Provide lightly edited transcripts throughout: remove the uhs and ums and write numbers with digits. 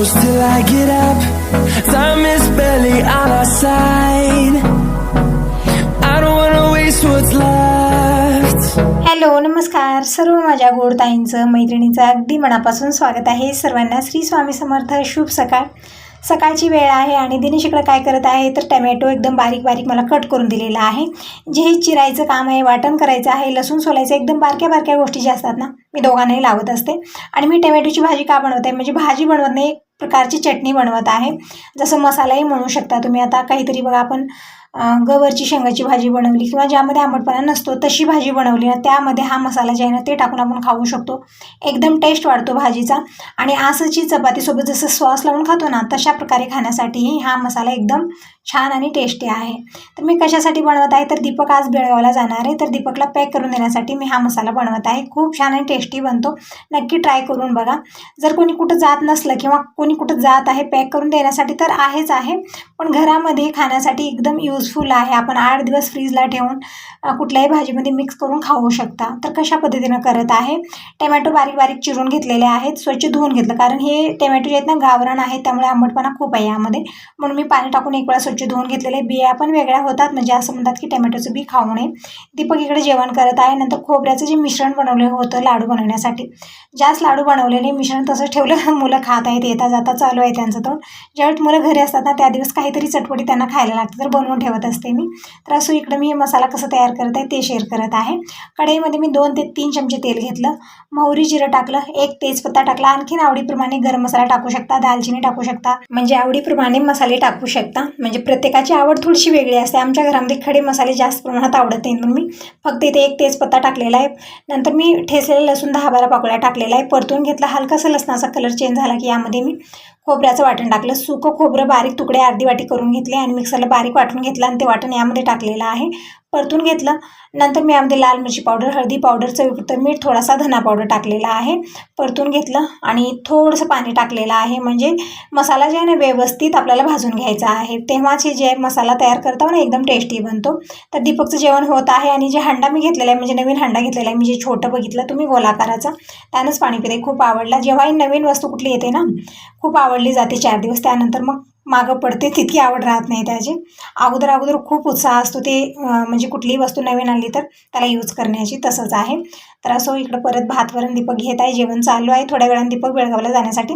close till I get up. Time is barely on our side. I don't wanna waste what's left. Hello नमस्कार सर्व माझ्या गोडताईंचं मैत्रिणींचं अगदी मनापासून स्वागत आहे. सर्वांना श्री स्वामी समर्थ. शुभ सकाळ. सकाळची वेळ आहे आणि दिनेश इकडे काय करत आहे तर टमॅटो एकदम बारीक बारीक मला कट करून दिलेला आहे. जे हे चिरायचं काम आहे, वाटण करायचं आहे, लसूण सोलायचं, एकदम बारक्या बारक्या गोष्टी ज्या असतात ना मी दोघांनाही लावत असते. आणि मी टमॅटोची भाजी का बनवते म्हणजे भाजी बनवत नाही, एक प्रकारची चटणी बनवत आहे. जसं मसालाही म्हणू शकता तुम्ही. आता काहीतरी बघा आपण गवरची शेंगाची भाजी बनवली किंवा ज्यामध्ये आंबटपणा नसतो तशी भाजी बनवली ना, त्यामध्ये हा मसाला जे आहे ना ते टाकून आपण खाऊ शकतो. एकदम टेस्ट वाढतो भाजीचा. आणि आसची चपातीसोबत जसं सॉस लावून खातो ना तशा प्रकारे खाण्यासाठीही हा मसाला एकदम छान आणि टेस्टी आहे. तर मी कशासाठी बनवत आहे तर दीपक आज बेळगावला जाणार आहे, तर दीपकला पॅक करून देण्यासाठी मी हा मसाला बनवत आहे. खूप छान आणि टेस्टी बनतो. नक्की ट्राय करून बघा. जर कोणी कुठं जात नसलं किंवा कोणी कुठं जात आहे पॅक करून देण्यासाठी तर आहेच आहे, पण घरामध्ये खाण्यासाठी एकदम यूजफुल आहे. आपण 8 दिवस फ्रीजला ठेवून कुठल्याही भाजीमध्ये मिक्स करून खाऊ शकता. तर कशा पद्धतीनं करत आहे. टमॅटो बारीक बारीक चिरून घेतलेले आहेत, स्वच्छ धुवून घेतलं, कारण हे टमॅटो जे आहेत ना गावरान आहे त्यामुळे आंबटपणा खूप आहे यामध्ये, म्हणून मी पाणी टाकून एक वेळा स्वच्छ धुवून घेतलेले. बिया पण वेगळ्या होतात, म्हणजे असं म्हणतात की टमॅटोचं बी खाऊ नये. दीपक इकडे जेवण करत आहे. नंतर खोबऱ्याचं जे मिश्रण बनवलं होतं लाडू बनवण्यासाठी, जास्त लाडू बनवलेले, मिश्रण तसं ठेवलं. मुलं खात आहेत, येता जाता चालू आहे त्यांचं. तर ज्यावेळेस मुलं घरी असतात ना त्या दिवस काहीतरी चटपटी त्यांना खायला लागतं, तर बनवून ठेवत असते मी. तर असं इकडं मी मसाला कसं तयार करत आहे ते शेअर करत आहे. कढईमध्ये मी 2 ते 3 चमचे तेल घेतलं, मोहरी जिरं टाकलं, 1 तेजपत्ता टाकला, आणखीन आवडीप्रमाणे गरम मसाला टाकू शकता, दालचिनी टाकू शकता, म्हणजे आवडीप्रमाणे मसाले टाकू शकता. म्हणजे प्रत्येकाची आवड थोडीशी वेगळी असते. आमच्या घरामध्ये खडे मसाले जास्त प्रमाणात आवडत नाहीत म्हणून मी फक्त इथे 1 तेजपत्ता टाकलेला आहे. नंतर मी ठेचलेला लसूण 10-12 पाकळ्या टाकलेला आहे. परतून घेतला. हलकासा लसणाचा कलर चेंज झाला की यामध्ये मी खोबऱ्याचं वाटण टाकलं. सुकं खोबरं बारीक तुकडे अर्धी वाटी करून घेतले आणि मिक्सरला बारीक वाटून घेतलं आणि ते वाटण यामध्ये टाकलेलं आहे. परतून घेतलं. नंतर मी यामध्ये लाल मिरची पावडर, हळदी पावडर, चवीपुरतं मीठ, थोडासा धना पावडर टाकलेला आहे. परतून घेतलं आणि थोडंसं पाणी टाकलेलं आहे, म्हणजे मसाला जे आहे ना व्यवस्थित आपल्याला भाजून घ्यायचा आहे, तेव्हाच हे जे मसाला तयार करतो ना एकदम टेस्टी बनतो. तर दीपकचं जेवण होत आहे. आणि जे हंडा मी घेतलेला आहे, म्हणजे नवीन हंडा घेतलेला आहे, मी जे छोटं बघितलं तुम्ही गोलाकाराचा, त्यानंच पाणी पिते. खूप आवडला. जेव्हाही नवीन वस्तू कुठली येते ना खूप आवडली जाते. 4 दिवस त्यानंतर मग मागं पडते, तितकी आवड राहत नाही त्याची. अगोदर खूप उत्साह असतो ते म्हणजे कुठलीही वस्तू नवीन आणली तर त्याला यूज करण्याची. तसंच आहे. तर असं इकडं परत भातवरण दीपक घेत आहे. जेवण चालू आहे. थोड्या वेळाने दीपक बेळगावला जाण्यासाठी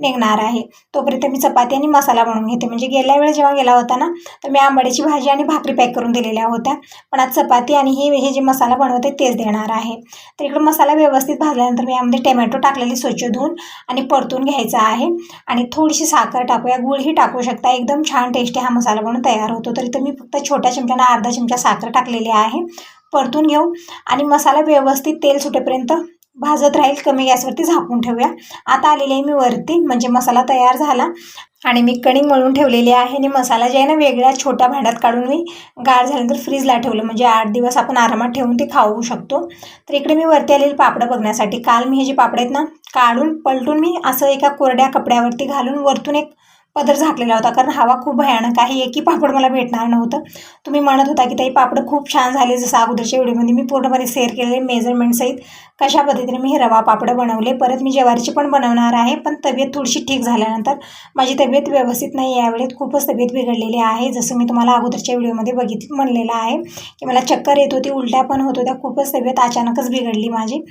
निघणार आहे. तोपर्यंत मी चपाती आणि मसाला बनवून घेते. म्हणजे गेल्या वेळेस जेव्हा गेला होता ना तर मी आंबाड्याची भाजी आणि भाकरी पॅक करून दिलेल्या होत्या, पण आज चपाती आणि हे जे मसाला बनवते तेच देणार आहे. तर इकडं मसाला व्यवस्थित भाजल्यानंतर मी यामध्ये टमॅटो टाकलेली स्वच्छ धुवून आणि परतून घ्यायचा आहे. आणि थोडीशी साखर टाकूया, गुळही टाकू शकता. एकदम छान टेस्टी हा मसाला बनवून तयार होतो. तर इथं मी फक्त छोट्या चमच्यानं अर्धा चमचा साखर टाकलेली आहे. परतून घेऊ आणि मसाला व्यवस्थित तेल सुटेपर्यंत भाजत राहील. कमी गॅसवरती झाकून ठेवूया. आता आलेली आहे मी वरती, म्हणजे मसाला तयार झाला आणि मी कणिक मळून ठेवलेली आहे. आणि मसाला जे आहे ना वेगळ्या छोट्या भांड्यात काढून मी गार झाल्यानंतर फ्रीजला ठेवलं, म्हणजे 8 दिवस आपण आरामात ठेवून ते खाऊ शकतो. तर इकडे मी वरती आलेली पापडं बघण्यासाठी, काल मी हे जे पापड आहेत ना काढून पलटून मी असं एका कोरड्या कपड्यावरती घालून वरतून एक पदर झाकलेला होता, कारण हवा खूप भयानक आहे. एकही पापड मला भेटणार नव्हतं. तुम्ही म्हणत होता की ताई पापड खूप छान झाले, जसं अगोदरच्या व्हिडिओमध्ये मी पूर्णपणे शेअर केलेले मेजरमेंट सहित कशा पद्धतीने मी हे रवा पापड बनवले. परत मी ज्वारीची पण बनवणार आहे, पण तब्येत थोडीशी ठीक झाल्यानंतर, माझी तब्येत व्यवस्थित नाही यावेळेत, खूपच तब्येत बिघडलेली आहे. जसं मी तुम्हाला अगोदरच्या व्हिडिओमध्ये म्हणलेलं आहे की मला चक्कर येत होती, उलट्या पण होत होत्या, खूपच तब्येत अचानकच बिघडली माझी.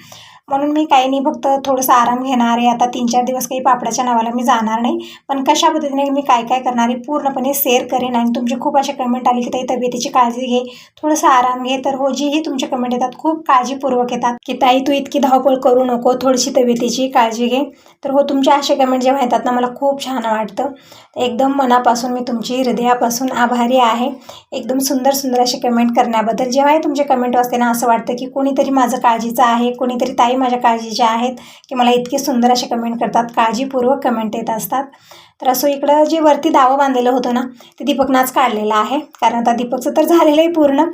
म्हणून मी काही नाही, फक्त थोडंसं आराम घेणार आहे. आता 3-4 दिवस काही पापडाच्या नावाला मी जाणार नाही, पण कशा पद्धतीने मी काय काय करणार आहे पूर्णपणे शेअर करेन. आणि तुमचे खूप असे कमेंट आले की ताई तब्येतीची काळजी घे, थोडंसं आराम घे. तर हो, जीही तुमचे कमेंट येतात खूप काळजीपूर्वक येतात की ताई तू इतकी धावपळ करू नको, थोडीशी तब्येतीची काळजी घे. तर हो, तुमचे असे कमेंट जेव्हा येतात ना मला खूप छान वाटतं. एकदम मनापासून मी तुमची हृदयापासून आभारी आहे, एकदम सुंदर सुंदर असे कमेंट करण्याबद्दल. जेव्हाही तुमचे कमेंट वाचते ना असं वाटतं की कोणीतरी माझं काळजीचं आहे, कोणीतरी ताई माझ्या काळजीच्या आहेत, की मला इतके सुंदर असे कमेंट करतात, काळजीपूर्वक कमेंट येत असतात. तर असं इकडं जे वरती दावं बांधलेलं होतं ना ते दीपकनाच काढलेलं आहे, कारण आता दीपकचं तर झालेलं आहे पूर्ण.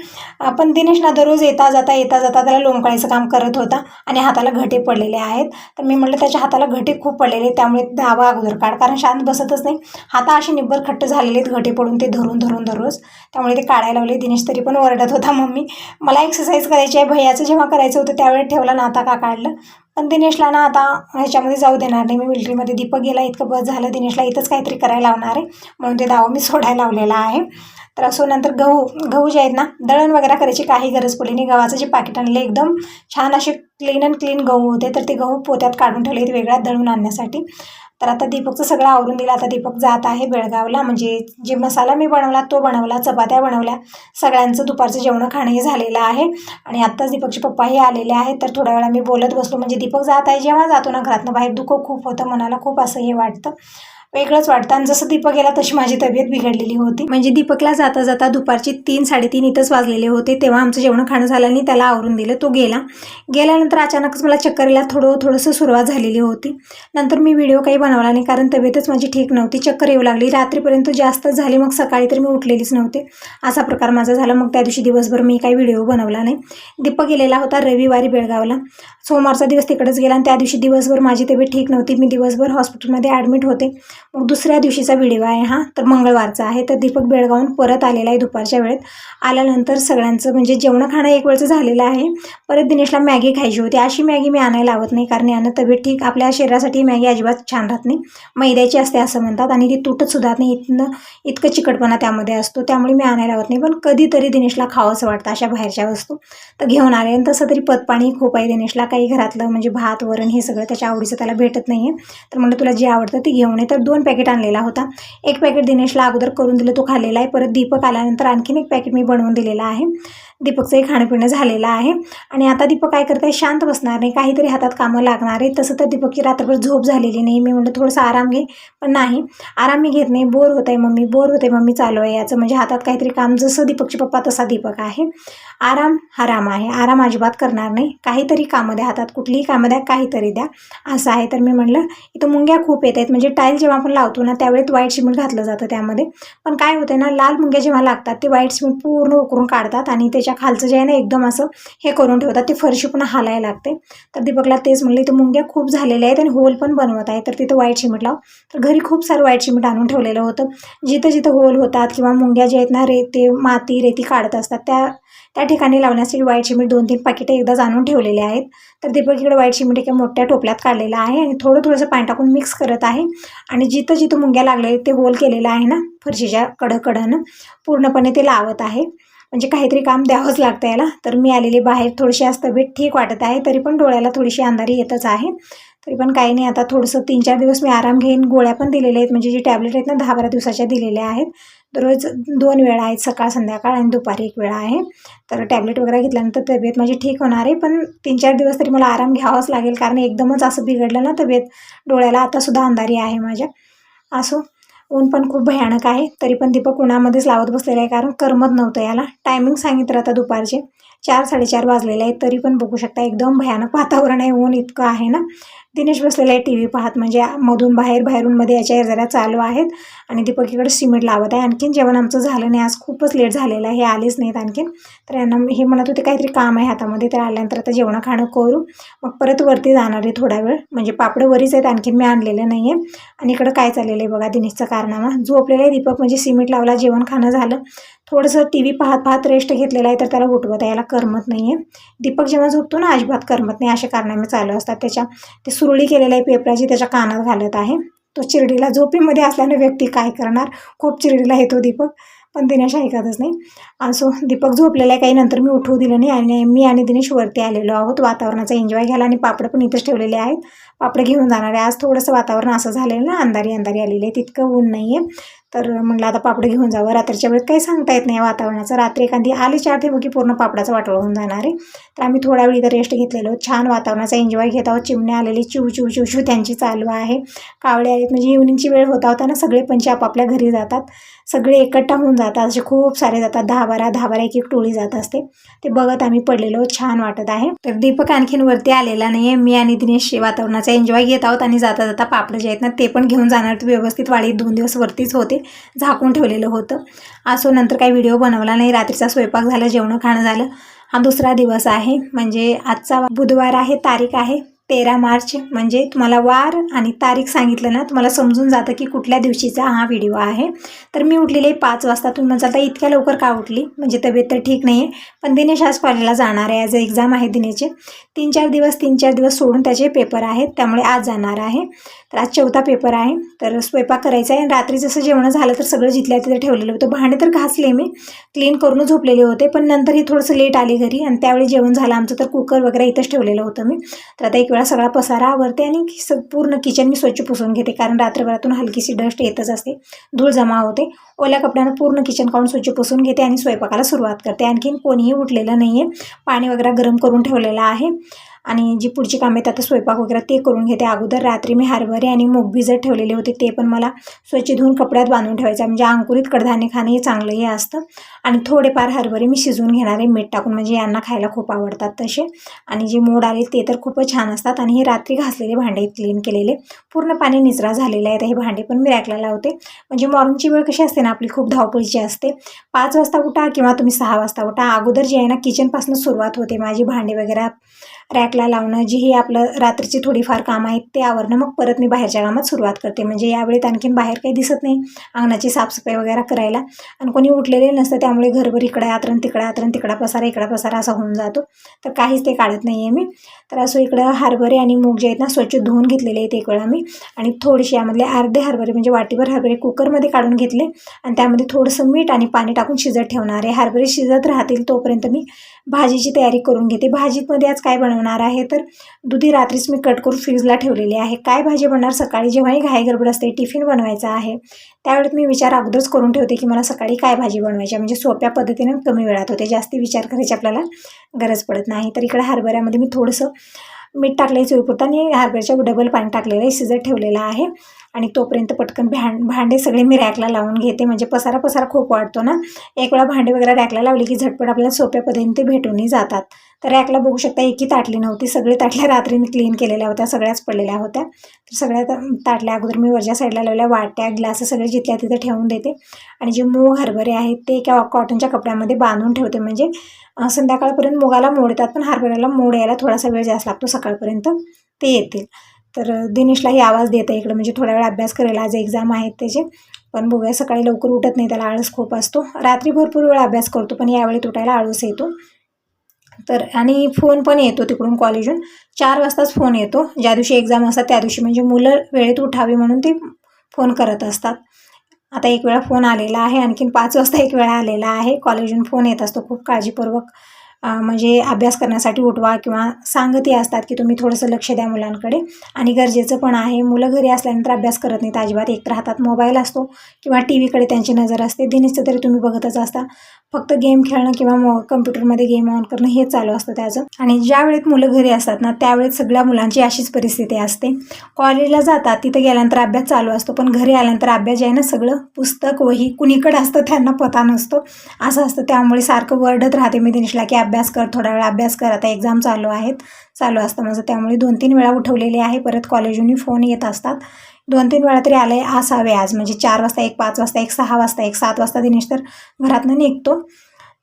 पण दिनेश ना दररोज येता जाता त्याला लोंबकाळीचं काम करत होता आणि हाताला घटे पडलेले आहेत. तर मी म्हटलं त्याच्या हाताला घटे खूप पडलेले, त्यामुळे दावा अगोदर काढ, कारण शांत बसतच नाही. हाता असे निब्बर खट्ट झालेले आहेत घटे पडून, ते धरून दररोज, त्यामुळे ते काढायला लावले. दिनेश तरी पण ओरडत होता, मम्मी मला एक्सरसाइज करायची आहे, भैयाचं जेव्हा करायचं होतं त्यावेळेस ठेवलं ना आता का काढलं. पण दिनेशला ना आता ह्याच्यामध्ये जाऊ देणार नाही मी, मिलिटरीमध्ये. दीपक गेला इतकं बस झालं, दिनेशला इथंच काहीतरी करायला लावणार आहे म्हणून ते दावा मी सोडायला लावलेला आहे. तर असो, नंतर गहू जे आहेत ना, दळण वगैरे करायची काही गरज पडली नाही. गव्हाचं जे पाकिट आणले एकदम छान असे क्लीन अँड क्लीन गहू होते, तर ते गहू पोत्यात काढून ठेवले ते वेगळ्या दळून आणण्यासाठी. तर आता दीपकचं सगळं आवरून दिलं. आता दीपक जात आहे बेळगावला, म्हणजे जे मसाला मी बनवला तो बनवला, चपात्या बनवल्या, सगळ्यांचं दुपारचं जेवण खाणंही झालेलं आहे. आणि आत्ताच दीपकचे पप्पाही आलेले आहेत. तर थोड्या वेळा मी बोलत बसलो, म्हणजे दीपक जात आहे जेव्हा जातो ना घरातनं बाहेर, दुःख खूप होतं मनाला, खूप असं हे वाटतं, वेगळंच वाटतं. आणि जसं दीपक गेला तशी माझी तब्येत बिघडलेली होती. म्हणजे दीपकला जाता जाता दुपारची 3-3:30 इथंच वाजलेले होते. तेव्हा आमचं जेवण खाणं झालं आणि त्याला आवरून दिलं. तो गेल्यानंतर अचानकच मला चक्कर यायला थोडंसं सुरुवात झालेली होती. नंतर मी व्हिडिओ काही बनवला नाही, कारण तब्येतच माझी ठीक नव्हती. चक्कर येऊ लागली, रात्रीपर्यंत जास्त झाली, मग सकाळी तर मी उठलेलीच नव्हते. असा प्रकार माझा झाला. मग त्या दिवशी दिवसभर मी काही व्हिडिओ बनवला नाही. दीपक गेलेला होता रविवारी बेळगावला, सोमवारचा दिवस तिकडेच गेला आणि त्या दिवशी दिवसभर माझी तब्येत ठीक नव्हती. मी दिवसभर हॉस्पिटलमध्ये ॲडमिट होते. मग दुसऱ्या दिवशीचा व्हिडिओ आहे हा, तर मंगळवारचा आहे. तर दीपक बेळगावून परत आलेला आहे दुपारच्या वेळेत. आल्यानंतर सगळ्यांचं म्हणजे जेवण खाणं एक वेळचं झालेलं आहे. परत दिनेशला मॅगी खायची होती. अशी मॅगी मी आणायला लावत नाही, कारण यानं तब्येत ठीक, आपल्या शरीरासाठी मॅगी अजिबात छान राहत नाही, मैद्याची असते असं म्हणतात आणि ती तुटत सुद्धा नाही, इतकं चिकटपणा त्यामध्ये असतो, त्यामुळे मी आणायला लावत नाही. पण कधीतरी दिनेशला खावंसं वाटतं अशा बाहेरच्या वस्तू, तर घेऊन आले. आणि तसं तरी पतपाणी खूप आहे दिनेशला, काही घरातलं म्हणजे भात वरण हे सगळं त्याच्या आवडीचं त्याला भेटत नाही आहे. तर म्हणलं तुला जे आवडतं ते घेऊन ये. तर 2 पॅकेट आणलेला होता. एक पॅकेट दिनेशला अगोदर करून दिलं, तो खाल्लेला आहे. परत दीपक आल्यानंतर आणखीन एक पॅकेट मी बनवून दिलेलं आहे. दीपकचंही खाणंपिणं झालेलं आहे. आणि आता दीपक काय करत आहे, शांत बसणार नाही, काहीतरी हातात कामं लागणार आहे. तसं तर दीपकची रात्रभर झोप झालेली नाही. मी म्हणलं थोडंसं आराम घे, पण नाही, आराम मी घेत नाही. बोर होत आहे मम्मी चालू आहे याचं, म्हणजे हातात काहीतरी काम. जसं दीपकचे पप्पा तसा दीपक आहे. आराम हराम आहे, आराम अजिबात करणार नाही. काहीतरी कामं द्या हातात, कुठलीही कामं द्या, काहीतरी द्या, असं आहे. तर मी म्हणलं इथं मुंग्या खूप येत आहेत, म्हणजे टाईल जेव्हा आपण लावतो ना त्यावेळेत व्हाईट सिमेंट घातलं जातं त्यामध्ये, पण काय होतं ना, लाल मुंग्या जेव्हा लागतात ते व्हाईट सिमेंट पूर्ण उकरून काढतात आणि त्याच्या खालचं जे आहे ना एकदम असं हे करून ठेवतात, ते फरशी पुन्हा हालायला लागते. तर दीपकला तेच म्हणलं, इथं मुंग्या खूप झालेल्या आहेत आणि होल पण बनवत आहे, तर तिथं व्हाईट सिमेंट लाव. तर घरी खूप सारं व्हाईट सिमेंट आणून ठेवलेलं होतं. जिथं जिथं होल होतात किंवा मुंग्या जे आहेत ना माती रेती काढत असतात त्या ठिकाणी लावण्यासाठी व्हाईट सिमेंट 2-3 पाकिटं एकदाच आणून ठेवलेले आहेत. तर दीपक इकडे व्हाईट सिमेंट एका मोठ्या टोपल्यात काढलेलं आहे आणि थोडंसं पाणी टाकून मिक्स करत आहे. आणि जिथं जिथं मुंग्या लागले ते होल केलेलं आहे ना फरशीच्या कडनं, पूर्णपणे ते लावत आहे. म्हणजे काहीतरी काम द्यावंच लागतं याला. तर मी आलेली बाहेर, थोडीशी आज तब्येत ठीक वाटत आहे, तरी पण डोळ्याला थोडीशी अंधारी येतच आहे. तरी पण काही नाही, आता थोडंसं 3-4 दिवस मी आराम घेईन. गोळ्या पण दिलेल्या आहेत, म्हणजे जी टॅबलेट आहेत ना 10-12 दिवसाच्या दिलेल्या आहेत. दररोज 2 वेळा आहेत, सकाळ संध्याकाळ आणि दुपारी 1 वेळा आहे. तर टॅबलेट वगैरे घेतल्यानंतर तब्येत माझी ठीक होणार आहे. पण 3-4 दिवस तरी मला आराम घ्यावाच लागेल, कारण एकदमच असं बिघडलं ना तब्येत, डोळ्याला आतासुद्धा अंधारी आहे माझ्या. असो, ऊन पण खूप भयानक आहे, तरी पण दीपक उन्हामध्येच लावत बसलेला आहे, कारण करमत नव्हतं याला. टायमिंग सांगितलं आता दुपारचे 4-4:30 वाजलेले आहेत, तरी पण बघू शकता एकदम भयानक वातावरण आहे, ऊन इतकं आहे ना. दिनेश बसलेला आहे TV पाहत, म्हणजे मधून बाहेरून मध्ये याच्या जरा चालू आहेत. आणि दीपक इकडे सिमेंट लावत आहे. आणखीन जेवण आमचं झालं नाही, आज खूपच लेट झालेलं आहे, हे आलेच नाहीत आणखीन. तर यांना हे म्हणत होते काहीतरी काम आहे हातामध्ये, तर आल्यानंतर आता जेवण खाणं करू, मग परत वरती जाणार आहे थोडा वेळ, म्हणजे पापडं वरीच आहेत, आणखीन मी आणलेलं नाही आहे. आणि इकडं काय चाललेलं आहे बघा, दिनेशचा कारनामा. झोपलेला आहे दीपक, म्हणजे सिमेंट लावला, जेवण खाणं झालं, थोडंसं TV पाहत रेस्ट घेतलेला आहे, तर त्याला उठवत आहे, याला करमत नाही आहे. दीपक जेव्हा झोपतो ना अजिबात करमत नाही, असे कारनामे चालू असतात त्याच्या. ते सुरळी केलेलं आहे पेपराची, त्याच्या कानात घालत आहे. तो चिरडीला, झोपीमध्ये असल्याने व्यक्ती काय करणार, खूप चिरडीला येतो दीपक, पण दिनेश ऐकतच नाही. असो, दीपक झोपलेला आहे, काही नंतर मी उठवू दिलं नाही. आणि मी आणि दिनेश वरती आलेलो आहोत वातावरणाचा एन्जॉय घ्यायला. आणि पापड पण इथंच ठेवलेले आहेत, पापड घेऊन जाणार आहे. आज थोडंसं वातावरण असं झालेलं ना, अंधारी आलेली आहे, तितकं ऊन नाही आहे. तर म्हटलं आता पापड घेऊन जावं, रात्रीच्या वेळेत काही सांगता येत नाही वातावरणाचं, रात्री एखादी आली 4 ते की पूर्ण पापडाचं वाटोळं होऊन जाणार आहे. तर आम्ही थोडा वेळ इथं रेस्ट घेतलेलो, छान वातावरणाचा एन्जॉय घेत आहोत. चिमण्या आलेली चिव त्यांची चालू आहे, कावळे आहेत, म्हणजे इव्हनिंगची वेळ होता ना, सगळे पंछी आपापल्या घरी जातात, सगळे एकट्ठा होऊन जातात, असे खूप सारे जातात, 10-12 एक टोळी जात असते. ते बघत आम्ही पडलेलो, छान वाटत आहे. तर दीपक आणखीन वरती आलेला नाही आहे. मी आणि दिनेश वातावरणाचा एन्जॉय घेत आहोत. आणि जाता जाता पापड जे आहेत ना ते पण घेऊन जाणार, ते व्यवस्थित वाढीत 2 दिवस वरतीच होते, झाकून ठेवलेलं होतं. असो, नंतर काही व्हिडिओ बनवला नाही, रात्रीचा स्वयंपाक झाला, जेवण खाणं झालं. हा दुसरा दिवस आहे, म्हणजे आजचा बुधवार आहे, तारीख आहे 13 मार्च म्हणजे तुम्हाला वार आणि तारीख सांगितलं ना तुम्हाला समजून जातं की कुठल्या दिवशीचा हा व्हिडिओ आहे. तर मी उठलेली 5 वाजता. तुम्ही म्हणता आता इतक्या लवकर का उठली, म्हणजे तब्येत तर ठीक नाही आहे, पण दिनेश आज कॉलेजला जाणार आहे. आज एक्झाम आहे दिनेशचे. 3-4 दिवस सोडून त्याचे पेपर आहेत, त्यामुळे आज जाणार आहे. तर आज 4था पेपर आहे. तर स्वयंपाक करायचा आहे. रात्री जसं जेवण झालं तर सगळं जिथल्या तिथे ठेवलेलं होतं. भांडे तर घासले मी, क्लीन करून झोपलेले होते, पण नंतर ही थोडंसं लेट आले घरी आणि त्यावेळी जेवण झालं आमचं. तर कुकर वगैरे इथंच ठेवलेलं होतं मी. तर आता एक वेळा सगळा पसारा आवरते आणि पूर्ण किचन मी स्वच्छ पुसून घेते, कारण रात्रभरातून हलकीशी डस्ट येतच असते, धूळ जमा होते. ओल्या कपड्यानं पूर्ण किचन काढून स्वच्छ पुसून घेते आणि स्वयंपाकाला सुरुवात करते. आणखीन कोणीही उठलेलं नाही आहे. पाणी वगैरे गरम करून ठेवलेलं आहे आणि जी पुढची कामे आहेत आता स्वयंपाक वगैरे ते करून घेते. अगोदर रात्री मी हरभरे आणि मूग भिजत ठेवलेले होते, ते पण मला स्वच्छ धुवून कपड्यात बांधून ठेवायचं, म्हणजे अंकुरित कडधान्य खाणे हे चांगलंही असतं. आणि थोडेफार हरभरे मी शिजवून घेणार आहे मीठ टाकून, म्हणजे यांना खायला खूप आवडतात तसे. आणि जे मोड आले ते तर खूपच छान असतात. आणि हे रात्री घासलेले भांडे क्लीन केलेले, पूर्ण पाणी निचरा झालेलं आहे. तर हे भांडे पण मी रॅकला लावते, म्हणजे मॉर्निंगची वेळ कशी असते ना आपली खूप धावपळीची असते. 5 वाजता उठा किंवा तुम्ही 6 वाजता उठा, अगोदर जे आहे ना किचनपासून सुरुवात होते माझी. भांडे वगैरे रॅकला लावणं, जी ही आपलं रात्रीची थोडीफार कामं आहेत ते आवरणं, मग परत मी बाहेरच्या कामात सुरुवात करते. म्हणजे यावेळेत आणखीन बाहेर काही दिसत नाही अंगणाची साफसफाई वगैरे करायला, आणि कोणी उठलेले नसतं, त्यामुळे घरभर इकडे आतरण तिकडे आतरण तिकडा पसारा इकडा पसारा असा होऊन जातो. तर काहीच ते काढत नाही आहे मी. तर असं इकडं हरभरे आणि मूग जे आहेत ना स्वच्छ धुवून घेतलेले आहेत एक वेळा मी, आणि थोडेसे यामधले अर्धे हरभरे म्हणजे वाटीभर हरभरे कुकरमध्ये काढून घेतले आणि त्यामध्ये थोडंसं मीठ आणि पाणी टाकून शिजत ठेवणार आहे. हरभरे शिजत राहतील तोपर्यंत मी भाजीची तयारी करून घेते. भाजीमध्ये आज काय बनवणार आहे, तर दुधी रात्रीच मी कट करून फ्रीजला ठेवलेली आहे. काय भाजी बनणार, सकाळी जेव्हाही घाई गडबड असते, टिफिन बनवायचा आहे, त्यावेळेस मी विचार अगोदरच करून ठेवते की मला सकाळी काय भाजी बनवायची, म्हणजे सोप्या पद्धतीने कमी वेळात होते, जास्ती विचार करायची आपल्याला गरज पडत नाही. तर इकडे हरभऱ्यामध्ये मी थोडंसं मीठ टाकलं आहे चुरपुरतं आणि हरभऱ्याच्या डबल पाणी टाकलेलं आहे, शिजत ठेवलेलं आहे. आणि तोपर्यंत पटकन भांडे सगळे मी रॅकला लावून घेते, म्हणजे पसारा खूप वाटतो ना. एक वेळा भांडे वगैरे रॅकला लावली की झटपट आपल्याला सोप्या पद्धतीने ते भेटूनही जातात. तर रॅकला बघू शकता एकही ताटली नव्हती, सगळे ताटल्या रात्री मी क्लीन केलेल्या होत्या, सगळ्याच पडलेल्या होत्या. तर सगळ्या ताटल्या अगोदर मी वरच्या साईडला लावल्या, वाट्या ग्लास सगळे जिथल्या तिथे ठेवून देते. आणि जे मूग हरभरे आहेत ते एका कॉटनच्या कपड्यामध्ये बांधून ठेवते, म्हणजे संध्याकाळपर्यंत मुगाला मोड येतात, पण हरभऱ्याला मोड यायला थोडासा वेळ जास्त लागतो, सकाळपर्यंत ते येतील. तर दिनेशलाही आवाज देतं इकडं, म्हणजे थोडा वेळ अभ्यास करायला, आज एक्झाम आहेत त्याचे. पण बघूया, सकाळी लवकर उठत नाही, त्याला आळस खूप असतो. रात्री भरपूर वेळ अभ्यास करतो, पण यावेळी उठायला आळस येतो. तर आणि फोन पण येतो तिकडून कॉलेजून 4 वाजताच फोन येतो, ज्या दिवशी एक्झाम असतात त्या दिवशी, म्हणजे मुलं वेळेत उठावी म्हणून ते फोन करत असतात. आता एक वेळा फोन आलेला आहे, आणखीन 5 वाजता एक वेळा आलेला आहे. कॉलेजून फोन येत असतो खूप काळजीपूर्वक, म्हणजे अभ्यास करण्यासाठी उठवा किंवा सांगतही असतात की तुम्ही थोडंसं लक्ष द्या मुलांकडे, आणि गरजेचं पण आहे. मुलं घरी असल्यानंतर अभ्यास करत नाहीत अजिबात, एकतर हातात मोबाईल असतो किंवा टी व्हीकडे त्यांची नजर असते. दिनेशचं तरी तुम्ही बघतच असता, फक्त गेम खेळणं किंवा कम्प्युटरमध्ये गेम ऑन करणं हे चालू असतं त्याचं. आणि ज्या वेळेत मुलं घरी असतात ना त्यावेळेस सगळ्या मुलांची अशीच परिस्थिती असते. कॉलेजला जातात, तिथं गेल्यानंतर अभ्यास चालू असतो, पण घरी आल्यानंतर अभ्यास जे आहे ना सगळं पुस्तक वही कुणीकडे असतं त्यांना पता नसतो, असं असतं. त्यामुळे सारखं वरडत राहते मी दिनेशला की अभ्यास कर, थोडा वेळ अभ्यास कर, आता एक्झाम चालू असतं माझं. त्यामुळे 2-3 वेळा उठवलेले आहे. परत कॉलेजून फोन येत असतात, 2-3 वेळा तरी आले असावे आज, म्हणजे 4 वाजता एक, 5 वाजता एक, 6 वाजता एक, 7 वाजता दिनेश तर घरातनं निघतो.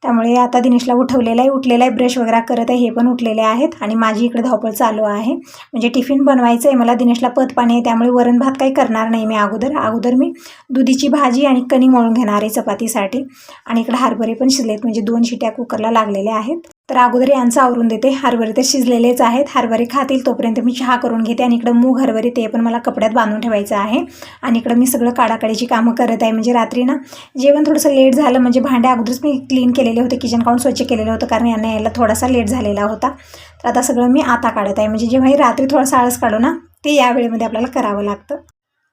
त्यामुळे आता दिनेशला उठवलेला आहे, उठलेला आहे, ब्रश वगैरे करत आहे, हे पण उठलेले आहेत. आणि माझी इकडे धावपळ चालू आहे, म्हणजे टिफिन बनवायचं आहे मला. दिनेशला पत पाणी आहे, त्यामुळे वरण भात काही करणार नाही मी. अगोदर मी दुधीची भाजी आणि कणी मळून घेणार आहे चपातीसाठी. आणि इकडे हरभरे पण शिजलेत, म्हणजे 2 शिट्या कुकरला लागलेल्या आहेत. तर अगोदर यांचं आवरून देते. हरभरे तर शिजलेलेच आहेत, हरभरे खातील तोपर्यंत मी चहा करून घेते. आणि इकडं मूग हरभरे ते पण मला कपड्यात बांधून ठेवायचं आहे. आणि इकडं मी सगळं काढाकाडीची कामं करत आहे, म्हणजे रात्री ना जेवण थोडंसं लेट झालं, म्हणजे भांडे अगोदरच मी क्लीन केलेले होते, किचन काढून स्वच्छ केलेलं होतं, कारण यांना यायला थोडासा लेट झालेला होता. तर आता सगळं मी आता काढत आहे, म्हणजे जेव्हाही रात्री थोडासा आळस काढू ना ते या वेळेमध्ये आपल्याला करावं लागतं.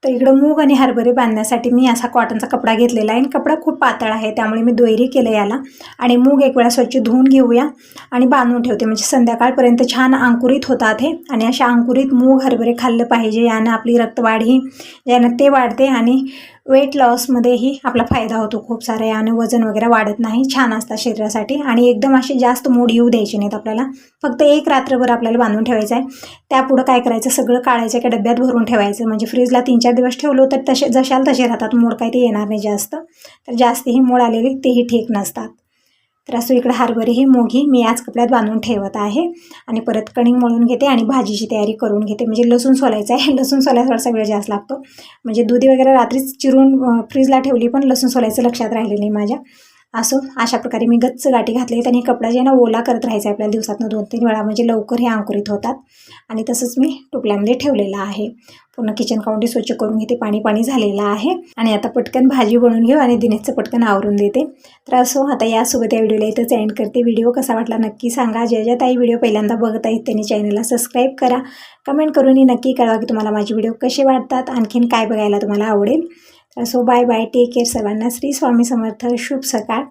तर इकडं मूग आणि हरभरे बांधण्यासाठी मी असा कॉटनचा कपडा घेतलेला आहे, आणि कपडा खूप पातळ आहे, त्यामुळे मी दोयरी केलं याला. आणि मूग एक वेळा स्वच्छ धुवून घेऊया आणि बांधून ठेवते, म्हणजे संध्याकाळपर्यंत छान अंकुरित होतात हे. आणि अशा अंकुरित मूग हरभरे खाल्लं पाहिजे, यानं आपली रक्तवाढ ही यानं ते वाढते, आणि वेट लॉसमध्येही आपला फायदा होतो खूप सारा. यानं वजन वगैरे वाढत नाही, छान असतात शरीरासाठी. आणि एकदम असे जास्त मोड येऊ द्यायचे नाहीत आपल्याला, फक्त एक रात्रभर आपल्याला बांधून ठेवायचं आहे. त्यापुढं काय करायचं, सगळं काढायचं एका डब्यात भरून ठेवायचं, म्हणजे फ्रीजला 3-4 दिवस ठेवलं तर तसे जशाल तसे राहतात, मोड काही ते येणार नाही जास्त. तर जास्तही मोड आलेले तेही ठीक नसतात. तर असं इकडे हरभरे ही मोगी मी याच कपड्यात बांधून ठेवत आहे आणि परत कणिक मळून घेते आणि भाजीची तयारी करून घेते. म्हणजे लसूण सोलायचं आहे. लसूण सोलायला थोडासा वेळ जास्त लागतो. म्हणजे दुधी वगैरे रात्रीच चिरून फ्रीजला ठेवली पण लसूण सोलायचं लक्षात राहिले नाही माझ्या. असो अशा प्रकारे मी गच्च गाठी घातली आणि कपडा जे आहे ना ओला करत राहायचा आहे आपल्याला दिवसातनं 2-3 वेळा, म्हणजे लवकर हे अंकुरित होतात. आणि तसंच मी टोपल्यामध्ये ठेवलेलं आहे. पूर्ण किचन काउंटी स्वच्छ करून घेते. पाणी झालेलं आहे आणि आता पटकन भाजी बनवून घेऊ आणि दिनेशचं पटकन आवरून देते. तर असो आता यासोबत या व्हिडिओला इथंच एंड करते. व्हिडिओ कसा वाटला नक्की सांगा. ज्या ताई व्हिडिओ पहिल्यांदा बघत आहेत त्यांनी चॅनलला सबस्क्राईब करा. कमेंट करूनही नक्की कळवा की तुम्हाला माझे व्हिडिओ कसे वाटतात, आणखीन काय बघायला तुम्हाला आवडेल. तर so bye bye, take care सर्वांना. श्री स्वामी समर्थ, शुभ सकाळ.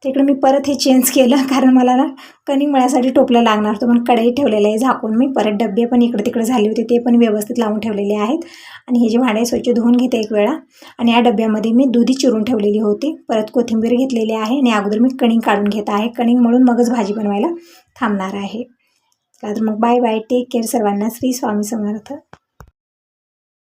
तिकडे मी परत हे चेंज केलं कारण मला ना कणिक मळ्यासाठी टोपलं लागणार होतं, पण कढई ठेवलेलं आहे झाकून मी. परत डबे पण इकडे तिकडे झाले होते ते पण व्यवस्थित लावून ठेवलेले आहेत. आणि हे जे भांडे स्वच्छ धुवून घेते एक वेळा. आणि या डब्यामध्ये मी दुधी चिरून ठेवलेली होती, परत कोथिंबीर घेतलेली आहे आणि अगोदर मी कणिक काढून घेत आहे. कणिक मळून मगच भाजी बनवायला थांबणार आहे. तर मग बाय बाय, टेक केअर सर्वांना. श्री स्वामी समर्थ.